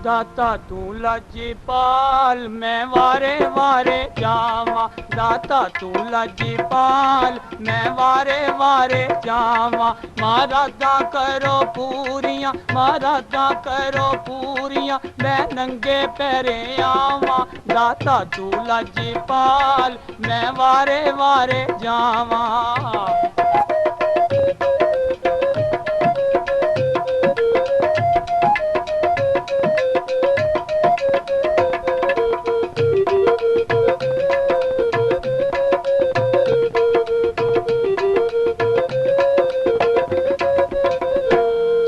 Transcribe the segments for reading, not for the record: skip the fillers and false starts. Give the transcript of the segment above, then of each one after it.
दाता तू लाजीपाल मैं वारे वारे जावा। दाता तू लाजीपाल मैं वारे वारे जावा। मरादा करो पूरियां मरादा करो पूरियां मैं नंगे पैरे आवा। दाता तू लाजीपाल मैं वारे वारे जावा।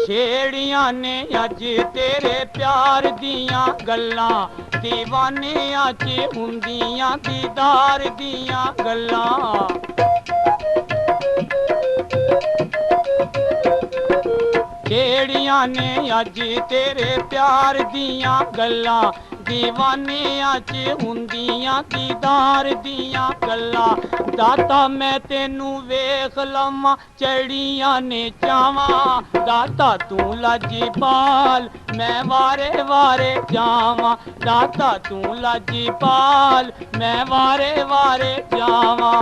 छेड़ियां ने अज तेरे प्यार दियां गल्लां दीवानियां च हुंदियां दीदार दियां गल्लां। छेड़ियां ने अज तेरे प्यार दियां गल्लां दीवानियां च हुंदियां दीदार दियां गल्लां। दाता मैं तेनू वेख लवां चढ़ियां ने चावां। दाता तू लाजीपाल मैं वारे वारे जावां। दाता तू लाजीपाल मैं वारे वारे जावां।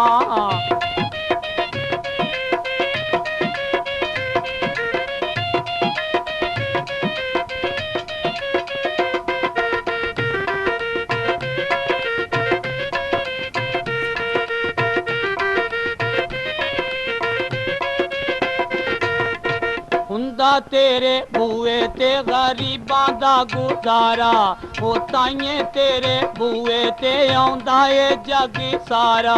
हुंदा तेरे बूए ते गरीबां दा गुजारा ओ ताइये तेरे बूए ते आउंदा ए जग सारा।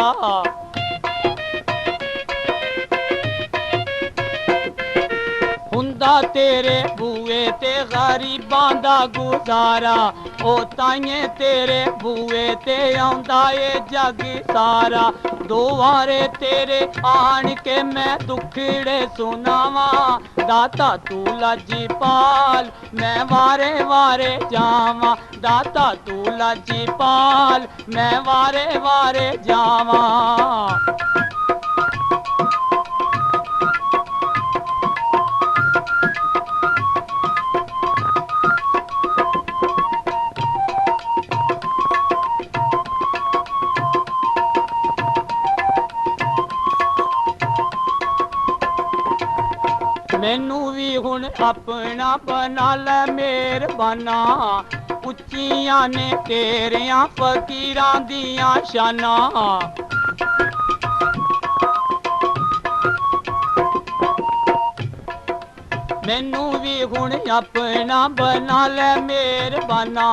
हुंदा तेरे बूए ते गरीबां दा गुजारा ओ ताइये तेरे बूए ते आउंदा ए जग सारा। दुआरे तेरे आन के मैं दुखड़े सुनावां। दाता तू लाजीपाल मैं वारे वारे जावां। दाता तू लाजीपाल मैं वारे वारे जावां। मैनू भी हुण अपना बना लै मेहरबाना। उच्चियां ने तेरियां फकीरां दियां शानां। मैनू भी हुण अपना बना लै मेहरबाना।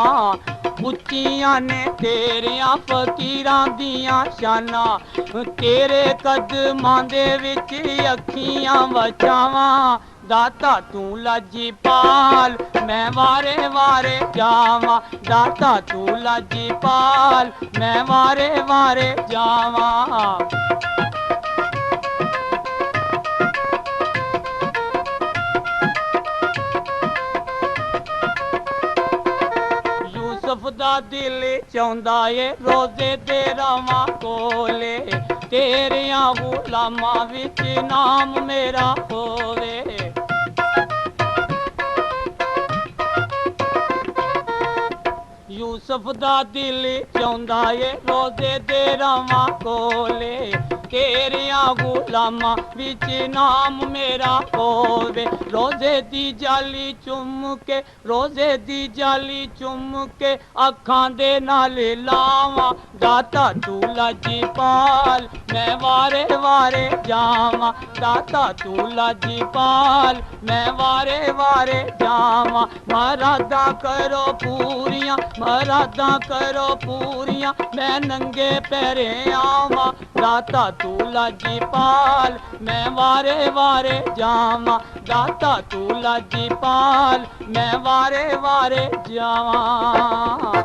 उच्चियां ने तेरियां फकीरां दियां शानां। तेरे कदमां दे विच अखियां बचावां। दाता तू लाजीपाल मैं वारे वारे जावां। दाता तू लाजीपाल मैं वारे वारे जावां। यूसुफ दा दिल चाहुंदा ए रोजे दे रवां कोले। तेरियां गुलामां विच नाम मेरा होवे। यूसुफ दा दिल चाहुंदा ए रोजे दे रवां कोले। तेरियां गुलामां विच नाम मेरा होवे। रोजे दी जाली चुम के रोजे दी जाली चुम के अखां दे नाल लावां। दाता तू लाजीपाल मैं वारे वारे जावां। दाता तू लाजीपाल मैं वारे वारे जावां। मरादा करो पूरियां मरादा करो पूरियां मैं नंगे पैरे आवां। दाता तू लाजीपाल मैं वारे वारे जावां। दाता तू लाजीपाल मैं वारे वारे जावां।